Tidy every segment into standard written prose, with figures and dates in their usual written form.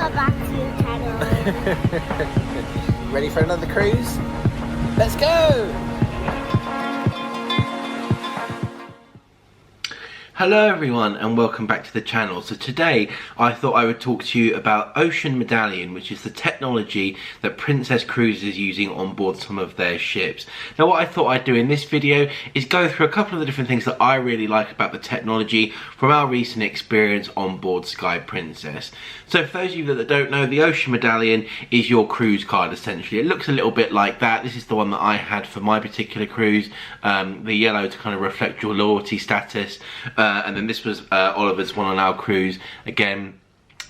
welcome back to your channel. Ready for another cruise? Let's go! Hello everyone and welcome back to the channel. So today I thought I would talk to you about Ocean Medallion, which is the technology that Princess Cruises is using on board some of their ships. Now what I thought I'd do in this video is go through a couple of the different things that I really like about the technology from our recent experience on board Sky Princess. So for those of you that don't know, the Ocean Medallion is your cruise card essentially. It looks a little bit like that. This is the one that I had for my particular cruise, the yellow to kind of reflect your loyalty status. And then this was Oliver's one on our cruise. Again,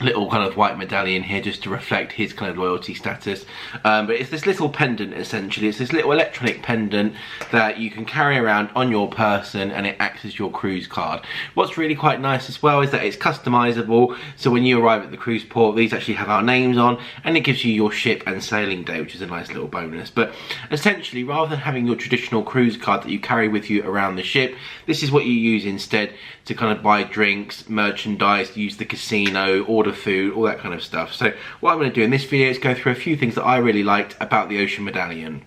little kind of white medallion here just to reflect his kind of loyalty status. But it's this little pendant essentially. It's this little electronic pendant that you can carry around on your person and it acts as your cruise card. What's really quite nice as well is that it's customizable. So when you arrive at the cruise port, these actually have our names on and it gives you your ship and sailing day, which is a nice little bonus. But essentially, rather than having your traditional cruise card that you carry with you around the ship, this is what you use instead to kind of buy drinks, merchandise, use the casino, order food, all that kind of stuff. So what I'm going to do in this video is go through a few things that I really liked about the Ocean Medallion.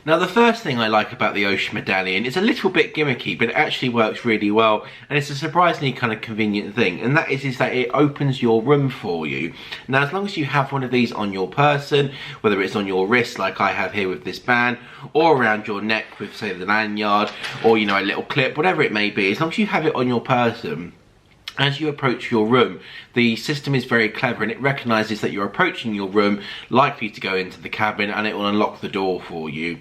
Now the first thing I like about the Ocean Medallion is a little bit gimmicky, but it actually works really well and it's a surprisingly kind of convenient thing, and that is that it opens your room for you. Now as long as you have one of these on your person, whether it's on your wrist like I have here with this band, or around your neck with say the lanyard, or you know a little clip, whatever it may be, as long as you have it on your person, as you approach your room, the system is very clever and it recognises that you're approaching your room, likely to go into the cabin, and it will unlock the door for you.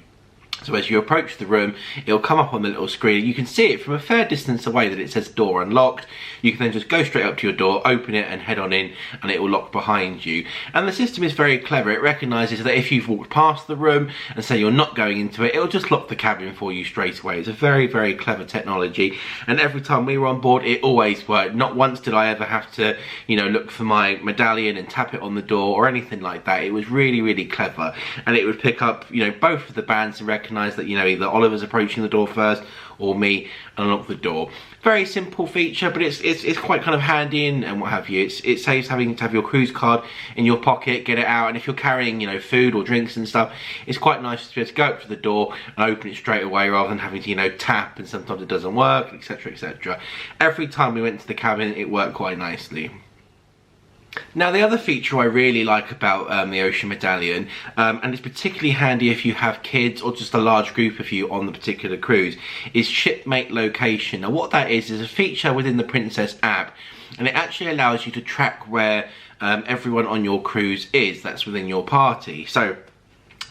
So as you approach the room, it'll come up on the little screen. You can see it from a fair distance away that it says door unlocked. You can then just go straight up to your door, open it and head on in, and it will lock behind you. And the system is very clever. It recognises that if you've walked past the room and say you're not going into it, it'll just lock the cabin for you straight away. It's a very, very clever technology. And every time we were on board, it always worked. Not once did I ever have to, you know, look for my medallion and tap it on the door or anything like that. It was really, really clever. And it would pick up, you know, both of the bands and recognise that, you know, either Oliver's approaching the door first or me, and unlock the door. Very simple feature, but it's quite kind of handy and what have you. It saves having to have your cruise card in your pocket, get it out, and if you're carrying, you know, food or drinks and stuff, it's quite nice to be able to go up to the door and open it straight away rather than having to, you know, tap, and sometimes it doesn't work, etc, etc. Every time we went to the cabin, it worked quite nicely. Now the other feature I really like about the Ocean Medallion, and it's particularly handy if you have kids or just a large group of you on the particular cruise, is Shipmate location. Now what that is a feature within the Princess app, and it actually allows you to track where everyone on your cruise is that's within your party. So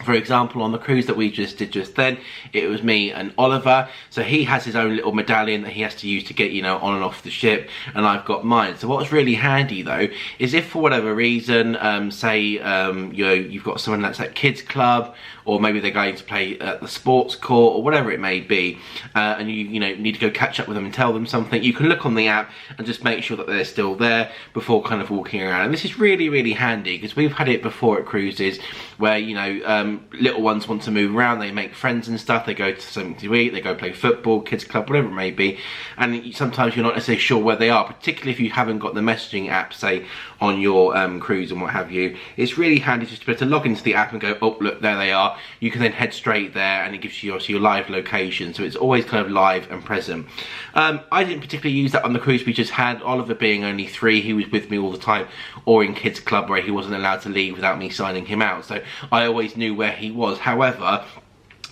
for example, on the cruise that we just did just then, it was me and Oliver. So he has his own little medallion that he has to use to get, you know, on and off the ship, and I've got mine. So what's really handy though is if for whatever reason, say you know, you've got someone that's at kids club, or maybe they're going to play at the sports court or whatever it may be, and you know need to go catch up with them and tell them something, you can look on the app and just make sure that they're still there before kind of walking around. And this is really, really handy because we've had it before at cruises where, you know, little ones want to move around, they make friends and stuff, they go to something to eat, they go play football, kids club, whatever it may be, and sometimes you're not necessarily sure where they are, particularly if you haven't got the messaging app, say, on your cruise and what have you. It's really handy just to be able to log into the app and go, oh look, there they are. You can then head straight there and it gives you obviously your live location, so it's always kind of live and present. I didn't particularly use that on the cruise we just had, Oliver being only 3, he was with me all the time, or in kids club where he wasn't allowed to leave without me signing him out, so I always knew where he was. However,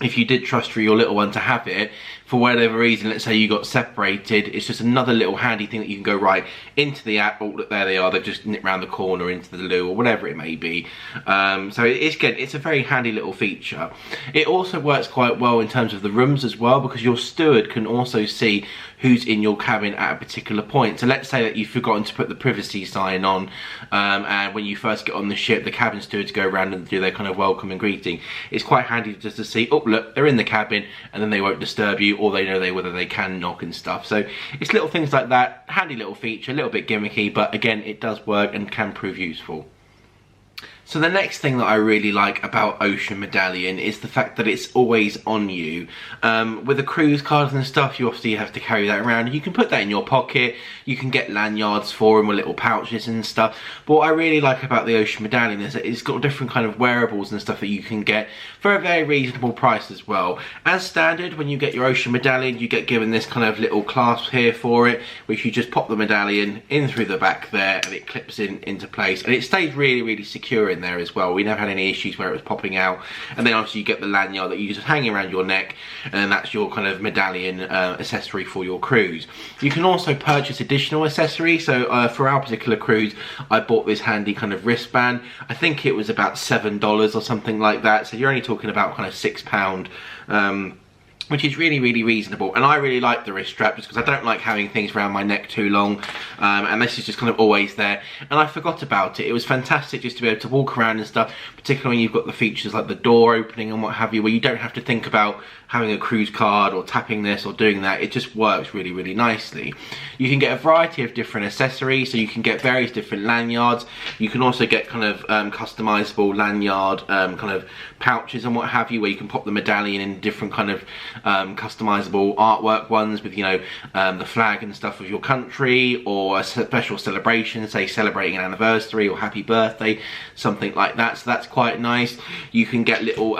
if you did trust for your little one to have it, for whatever reason, let's say you got separated, it's just another little handy thing that you can go right into the app, oh look, there they are, they've just nipped round the corner into the loo or whatever it may be. So it's a very handy little feature. It also works quite well in terms of the rooms as well, because your steward can also see who's in your cabin at a particular point. So let's say that you've forgotten to put the privacy sign on, and when you first get on the ship, the cabin stewards go around and do their kind of welcome and greeting. It's quite handy just to see, oh look, they're in the cabin, and then they won't disturb you, or they know whether they can knock and stuff. So it's little things like that, handy little feature, a little bit gimmicky, but again, it does work and can prove useful. So the next thing that I really like about Ocean Medallion is the fact that it's always on you. With the cruise cards and stuff, you obviously have to carry that around. You can put that in your pocket, you can get lanyards for them with little pouches and stuff. But what I really like about the Ocean Medallion is that it's got different kind of wearables and stuff that you can get for a very reasonable price as well. As standard, when you get your Ocean Medallion, you get given this kind of little clasp here for it, which you just pop the medallion in through the back there and it clips into place, and it stays really secure in there as well. We never had any issues where it was popping out. And then obviously you get the lanyard that you just hang around your neck, and that's your kind of medallion accessory for your cruise. You can also purchase additional accessories. So for our particular cruise, I bought this handy kind of wristband. I think it was about $7 or something like that, so you're only talking about kind of £6, which is really reasonable. And I really like the wrist strap just because I don't like having things around my neck too long, and this is just kind of always there. And I forgot about it. It was fantastic just to be able to walk around and stuff, particularly when you've got the features like the door opening and what have you, where you don't have to think about having a cruise card or tapping this or doing that. It just works really nicely. You can get a variety of different accessories, so you can get various different lanyards. You can also get kind of customizable lanyard kind of pouches and what have you, where you can pop the medallion in different kind of customizable artwork ones with, you know, the flag and stuff of your country, or a special celebration, say celebrating an anniversary or happy birthday, something like that. So that's quite nice. You can get little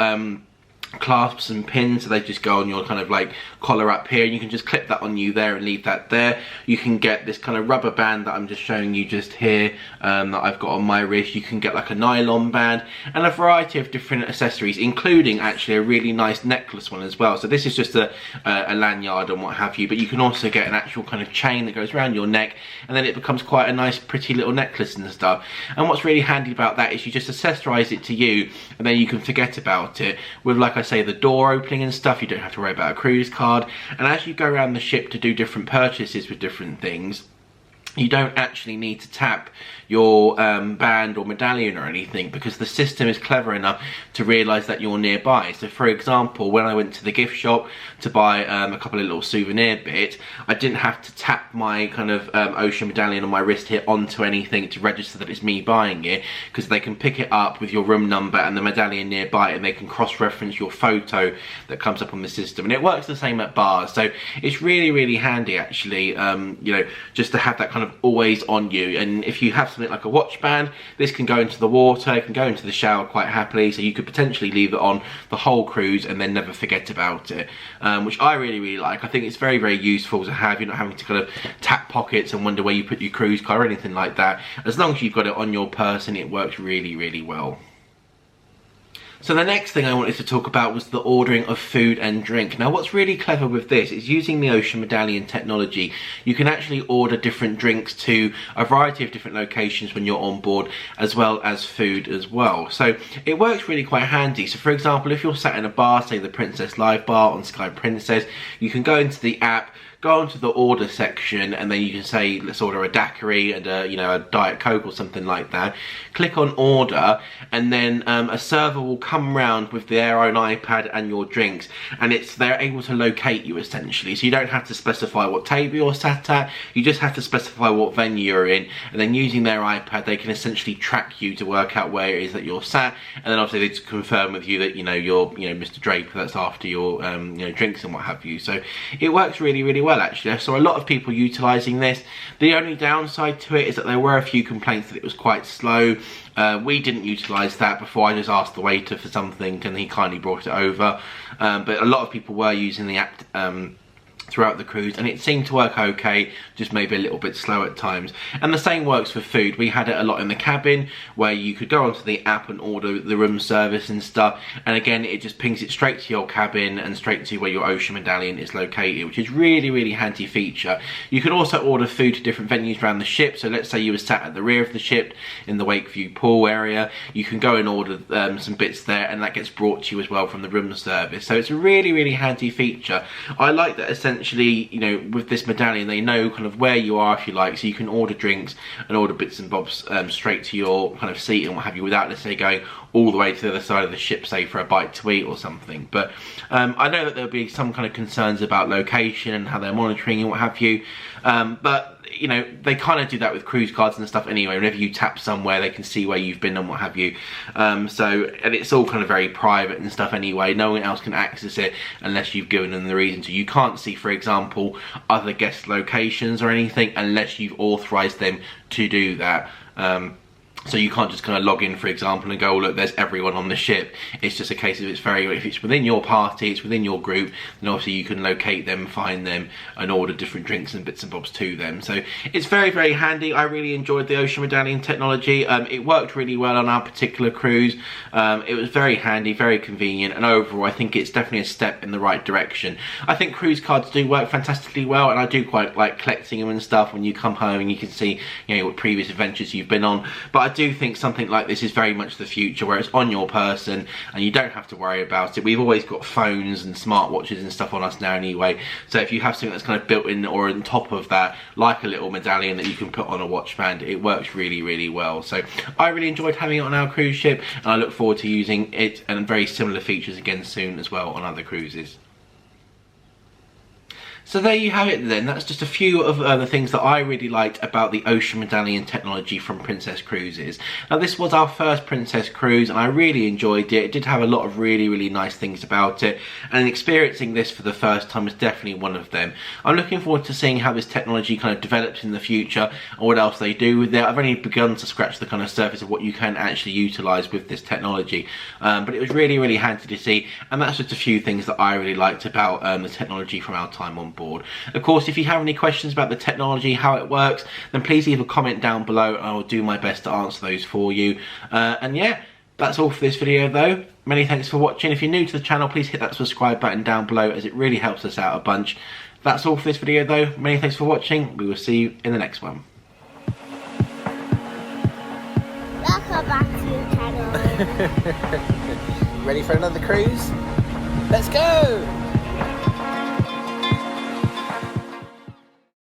clasps and pins, so they just go on your kind of like collar up here, and you can just clip that on you there and leave that there. You can get this kind of rubber band that I'm just showing you just here, that I've got on my wrist. You can get like a nylon band and a variety of different accessories, including actually a really nice necklace one as well. So this is just a lanyard and what have you, but you can also get an actual kind of chain that goes around your neck, and then it becomes quite a nice pretty little necklace and stuff. And what's really handy about that is you just accessorize it to you, and then you can forget about it. With, like I say, the door opening and stuff, you don't have to worry about a cruise card. And as you go around the ship to do different purchases with different things, you don't actually need to tap your band or medallion or anything, because the system is clever enough to realise that you're nearby. So for example, when I went to the gift shop to buy a couple of little souvenir bits, I didn't have to tap my kind of Ocean Medallion on my wrist here onto anything to register that it's me buying it, because they can pick it up with your room number and the medallion nearby, and they can cross-reference your photo that comes up on the system. And it works the same at bars, so it's really handy actually, you know, just to have that kind of always on you. And if you have something like a watch band, this can go into the water, it can go into the shower quite happily, so you could potentially leave it on the whole cruise and then never forget about it, which I really like. I think it's very useful to have. You're not having to kind of tap pockets and wonder where you put your cruise card or anything like that. As long as you've got it on your person, it works really well. So the next thing I wanted to talk about was the ordering of food and drink. Now what's really clever with this is using the Ocean Medallion technology, you can actually order different drinks to a variety of different locations when you're on board, as well as food as well. So it works really quite handy. So for example, if you're sat in a bar, say the Princess Live Bar on Sky Princess, you can go into the app, go onto the order section, and then you can say, let's order a daiquiri and a, you know, a Diet Coke or something like that. Click on order, and then a server will come round with their own iPad and your drinks, and they're able to locate you essentially. So you don't have to specify what table you're sat at, you just have to specify what venue you're in, and then using their iPad they can essentially track you to work out where it is that you're sat, and then obviously they just confirm with you that, you know, you're, you know, Mr. Draper, that's after your you know, drinks and what have you. So it works really well actually. I saw a lot of people utilising this. The only downside to it is that there were a few complaints that it was quite slow. We didn't utilise that before. I just asked the waiter for something and he kindly brought it over, but a lot of people were using the app throughout the cruise, and it seemed to work okay, just maybe a little bit slow at times. And the same works for food. We had it a lot in the cabin, where you could go onto the app and order the room service and stuff, and again it just pings it straight to your cabin and straight to where your Ocean Medallion is located, which is really handy feature. You can also order food to different venues around the ship. So let's say you were sat at the rear of the ship in the Wakeview pool area, you can go and order some bits there, and that gets brought to you as well from the room service. So it's a really handy feature. I like that essentially, you know, with this medallion they know kind of where you are, if you like, so you can order drinks and order bits and bobs straight to your kind of seat and what have you, without necessarily going all the way to the other side of the ship, say for a bite to eat or something. But I know that there'll be some kind of concerns about location and how they're monitoring and what have you, but you know, they kind of do that with cruise cards and stuff anyway. Whenever you tap somewhere, they can see where you've been and what have you. And it's all kind of very private and stuff anyway. No one else can access it unless you've given them the reason to. You can't see, for example, other guest locations or anything unless you've authorized them to do that. So you can't just kind of log in, for example, and go, oh, look, there's everyone on the ship. It's just a case of if it's within your party, it's within your group, then obviously you can locate them, find them, and order different drinks and bits and bobs to them. So it's very, very handy. I really enjoyed the Ocean Medallion technology. It worked really well on our particular cruise. It was very handy, very convenient, and overall, I think it's definitely a step in the right direction. I think cruise cards do work fantastically well, and I do quite like collecting them and stuff when you come home and you can see, you know, what previous adventures you've been on. But I do think something like this is very much the future, where it's on your person and you don't have to worry about it. We've always got phones and smartwatches and stuff on us now anyway, so if you have something that's kind of built in or on top of that, like a little medallion that you can put on a watch band, it works really, really well. So I really enjoyed having it on our cruise ship, and I look forward to using it and very similar features again soon as well on other cruises. So there you have it then. That's just a few of the things that I really liked about the Ocean Medallion technology from Princess Cruises. Now this was our first Princess cruise and I really enjoyed it. It did have a lot of really, really nice things about it, and experiencing this for the first time is definitely one of them. I'm looking forward to seeing how this technology kind of develops in the future and what else they do with it. I've only begun to scratch the kind of surface of what you can actually utilise with this technology, but it was really, really handy to see, and that's just a few things that I really liked about the technology from our time on board. Of course, if you have any questions about the technology, how it works, then please leave a comment down below and I will do my best to answer those for you. And yeah, that's all for this video though. Many thanks for watching. If you're new to the channel, please hit that subscribe button down below, as it really helps us out a bunch. That's all for this video though. Many thanks for watching. We will see you in the next one. Welcome back to the channel. Ready for another cruise? Let's go!